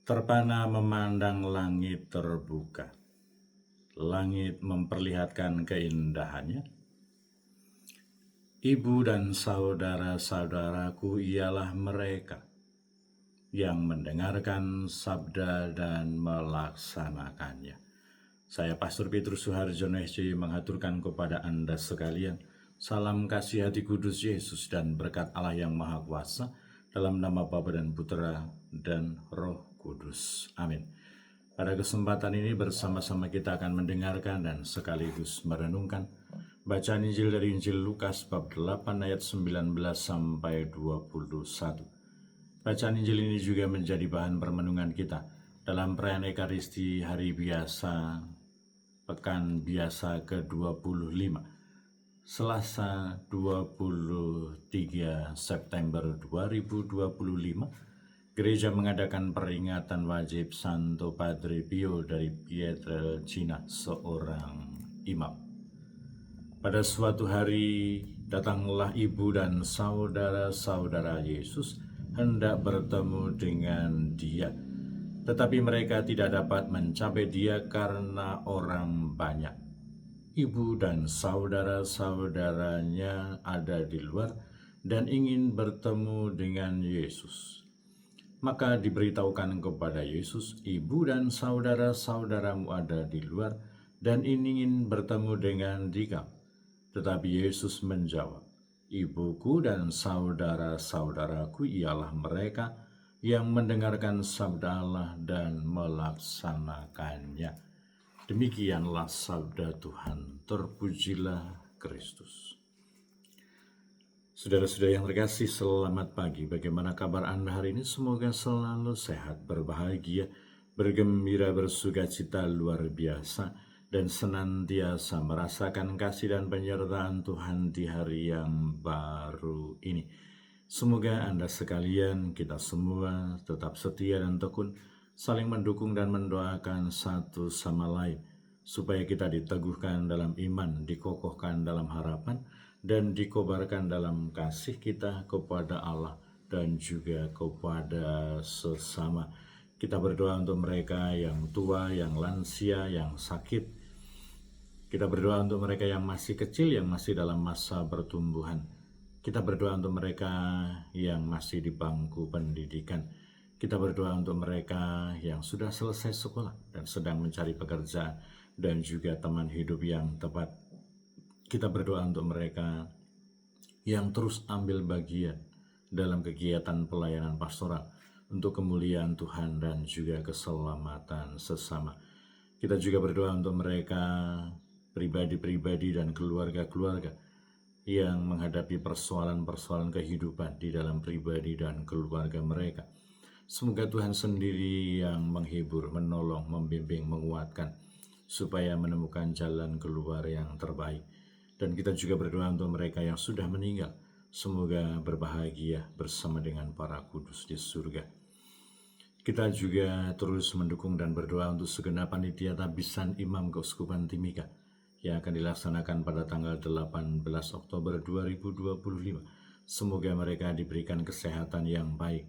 Terpana memandang langit terbuka. Langit memperlihatkan keindahannya. Ibu dan saudara-saudaraku ialah mereka yang mendengarkan sabda dan melaksanakannya. Saya Pastor Petrus Suharjono SJ mengaturkan kepada Anda sekalian salam kasih hati kudus Yesus dan berkat Allah yang Maha Kuasa dalam nama Bapa dan Putra dan Roh Kudus. Amin. Pada kesempatan ini bersama-sama kita akan mendengarkan dan sekaligus merenungkan bacaan Injil dari Injil Lukas bab 8 ayat 19 sampai 21. Bacaan Injil ini juga menjadi bahan permenungan kita dalam perayaan Ekaristi Hari Biasa Pekan Biasa ke-25, Selasa 23 September 2025, Gereja mengadakan peringatan wajib Santo Padre Pio dari Pietrelcina, seorang imam. Pada suatu hari, datanglah ibu dan saudara-saudara Yesus hendak bertemu dengan dia. Tetapi mereka tidak dapat mencapai dia karena orang banyak. Ibu dan saudara-saudaranya ada di luar dan ingin bertemu dengan Yesus. Maka diberitahukan kepada Yesus, ibu dan saudara-saudaramu ada di luar dan ingin bertemu dengan dikau. Tetapi Yesus menjawab, ibuku dan saudara-saudaraku ialah mereka yang mendengarkan sabda Allah dan melaksanakannya. Demikianlah sabda Tuhan, terpujilah Kristus. Saudara-saudara yang terkasih, selamat pagi. Bagaimana kabar Anda hari ini? Semoga selalu sehat, berbahagia, bergembira, bersukacita luar biasa, dan senantiasa merasakan kasih dan penyertaan Tuhan di hari yang baru ini. Semoga Anda sekalian, kita semua tetap setia dan tekun, saling mendukung dan mendoakan satu sama lain, supaya kita diteguhkan dalam iman, dikokohkan dalam harapan, dan dikobarkan dalam kasih kita kepada Allah dan juga kepada sesama. Kita berdoa untuk mereka yang tua, yang lansia, yang sakit. Kita berdoa untuk mereka yang masih kecil, yang masih dalam masa pertumbuhan. Kita berdoa untuk mereka yang masih di bangku pendidikan. Kita berdoa untuk mereka yang sudah selesai sekolah dan sedang mencari pekerjaan dan juga teman hidup yang tepat. Kita berdoa untuk mereka yang terus ambil bagian dalam kegiatan pelayanan pastoral untuk kemuliaan Tuhan dan juga keselamatan sesama. Kita juga berdoa untuk mereka pribadi-pribadi dan keluarga-keluarga yang menghadapi persoalan-persoalan kehidupan di dalam pribadi dan keluarga mereka. Semoga Tuhan sendiri yang menghibur, menolong, membimbing, menguatkan, supaya menemukan jalan keluar yang terbaik. Dan kita juga berdoa untuk mereka yang sudah meninggal. Semoga berbahagia bersama dengan para kudus di surga. Kita juga terus mendukung dan berdoa untuk segenap panitia tabisan Imam Keuskupan Timika yang akan dilaksanakan pada tanggal 18 Oktober 2025. Semoga mereka diberikan kesehatan yang baik,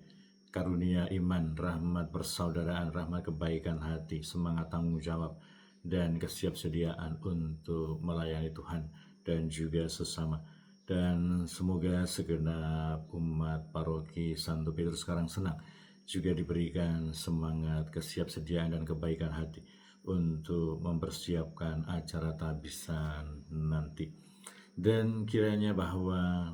karunia iman, rahmat persaudaraan, rahmat kebaikan hati, semangat tanggung jawab, dan kesiapsediaan untuk melayani Tuhan dan juga sesama. Dan semoga segenap umat paroki Santo Petrus Karangsenang juga diberikan semangat, kesiapsediaan, dan kebaikan hati untuk mempersiapkan acara tabisan nanti. Dan kiranya bahwa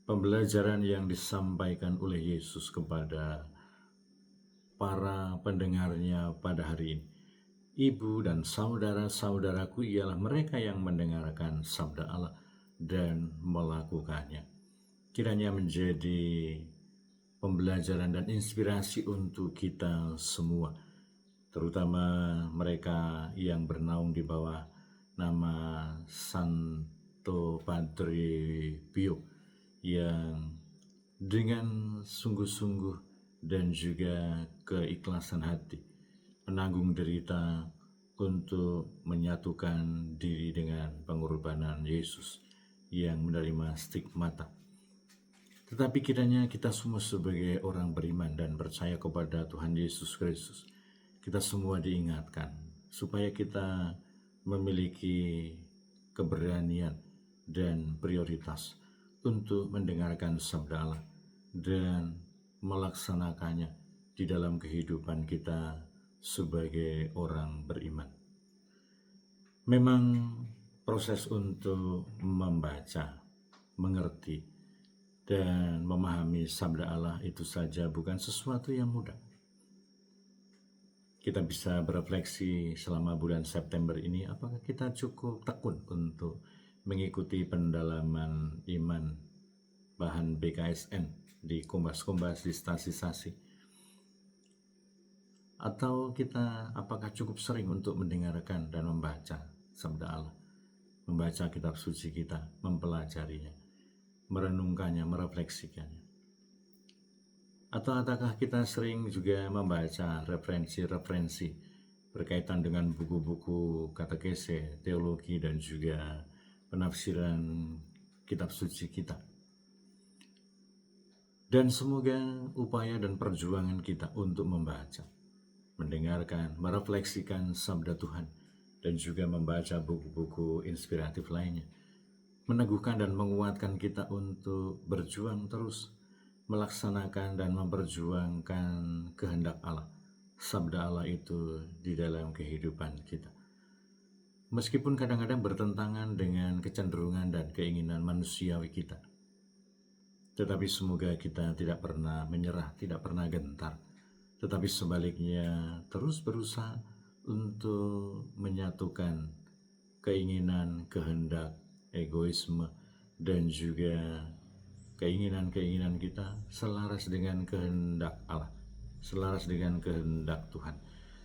pembelajaran yang disampaikan oleh Yesus kepada para pendengarnya pada hari ini, ibu dan saudara-saudaraku ialah mereka yang mendengarkan sabda Allah dan melakukannya. Kiranya menjadi pembelajaran dan inspirasi untuk kita semua, terutama mereka yang bernaung di bawah nama Santo Padre Pio, yang dengan sungguh-sungguh dan juga keikhlasan hati menanggung derita untuk menyatukan diri dengan pengorbanan Yesus yang menerima stigmata. Tetapi kiranya kita semua sebagai orang beriman dan percaya kepada Tuhan Yesus Kristus, kita semua diingatkan supaya kita memiliki keberanian dan prioritas untuk mendengarkan sabda Allah dan melaksanakannya di dalam kehidupan kita sebagai orang beriman. Memang proses untuk membaca, mengerti, dan memahami sabda Allah itu saja bukan sesuatu yang mudah. Kita bisa berefleksi selama bulan September ini, apakah kita cukup tekun untuk mengikuti pendalaman iman bahan BKSN di Kompas-Kompas, di stasi-stasi? Atau kita apakah cukup sering untuk mendengarkan dan membaca sabda Allah, membaca kitab suci kita, mempelajarinya, merenungkannya, merefleksikannya? Atau adakah kita sering juga membaca referensi-referensi berkaitan dengan buku-buku katekese, teologi, dan juga penafsiran kitab suci kita? Dan semoga upaya dan perjuangan kita untuk membaca, mendengarkan, merefleksikan sabda Tuhan, dan juga membaca buku-buku inspiratif lainnya, meneguhkan dan menguatkan kita untuk berjuang terus melaksanakan dan memperjuangkan kehendak Allah, sabda Allah itu di dalam kehidupan kita. Meskipun kadang-kadang bertentangan dengan kecenderungan dan keinginan manusiawi kita, tetapi semoga kita tidak pernah menyerah, tidak pernah gentar, tetapi sebaliknya terus berusaha untuk menyatukan keinginan, kehendak, egoisme, dan juga keinginan-keinginan kita selaras dengan kehendak Allah, selaras dengan kehendak Tuhan.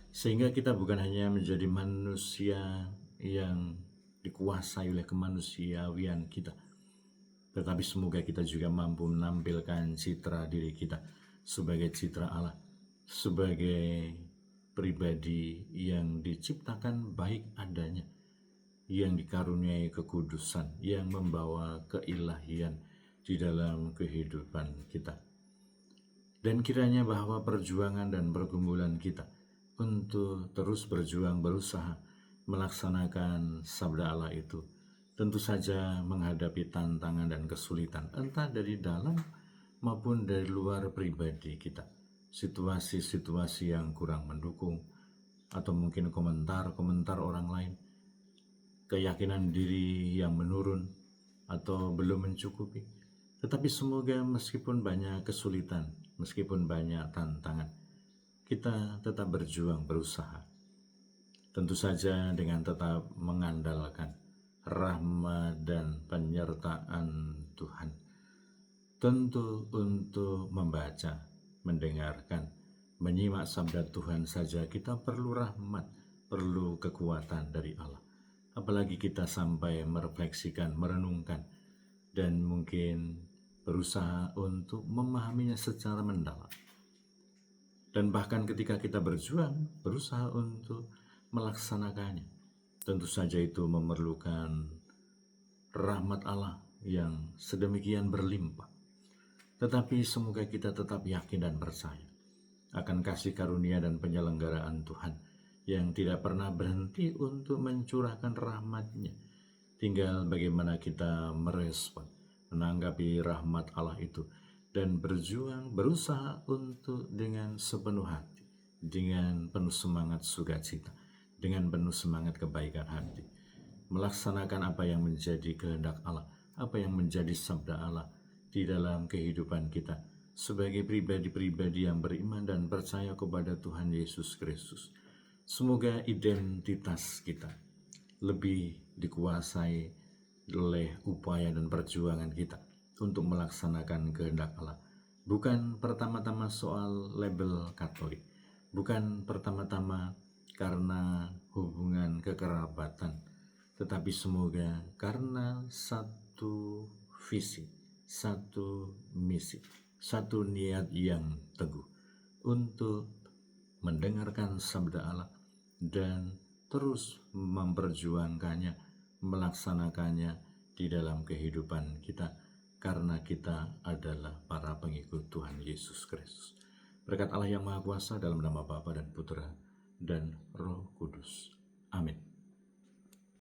Sehingga kita bukan hanya menjadi manusia yang dikuasai oleh kemanusiawian kita, tetapi semoga kita juga mampu menampilkan citra diri kita sebagai citra Allah, sebagai pribadi yang diciptakan baik adanya, yang dikaruniai kekudusan, yang membawa keilahian di dalam kehidupan kita. Dan kiranya bahwa perjuangan dan pergumulan kita untuk terus berjuang, berusaha melaksanakan sabda Allah itu tentu saja menghadapi tantangan dan kesulitan, entah dari dalam maupun dari luar pribadi kita. Situasi-situasi yang kurang mendukung, atau mungkin komentar-komentar orang lain, keyakinan diri yang menurun atau belum mencukupi. Tetapi semoga meskipun banyak kesulitan, meskipun banyak tantangan, kita tetap berjuang, berusaha. Tentu saja dengan tetap mengandalkan rahmat dan penyertaan Tuhan. Tentu untuk membaca, mendengarkan, menyimak sabda Tuhan saja kita perlu rahmat, perlu kekuatan dari Allah. Apalagi kita sampai merefleksikan, merenungkan, dan mungkin berusaha untuk memahaminya secara mendalam. Dan bahkan ketika kita berjuang, berusaha untuk melaksanakannya, tentu saja itu memerlukan rahmat Allah yang sedemikian berlimpah. Tetapi semoga kita tetap yakin dan percaya akan kasih karunia dan penyelenggaraan Tuhan yang tidak pernah berhenti untuk mencurahkan rahmat-Nya. Tinggal bagaimana kita merespon, menanggapi rahmat Allah itu, dan berjuang, berusaha untuk dengan sepenuh hati, dengan penuh semangat sukacita, dengan penuh semangat kebaikan hati, melaksanakan apa yang menjadi kehendak Allah, apa yang menjadi sabda Allah di dalam kehidupan kita sebagai pribadi-pribadi yang beriman dan percaya kepada Tuhan Yesus Kristus. Semoga identitas kita lebih dikuasai oleh upaya dan perjuangan kita untuk melaksanakan kehendak Allah. Bukan pertama-tama soal label Katolik, bukan pertama-tama karena hubungan kekerabatan, tetapi semoga karena satu visi, satu misi, satu niat yang teguh untuk mendengarkan sabda Allah dan terus memperjuangkannya, melaksanakannya di dalam kehidupan kita. karena kita adalah para pengikut Tuhan Yesus Kristus. Berkat Allah yang Maha Kuasa dalam nama Bapa dan Putra dan Roh Kudus.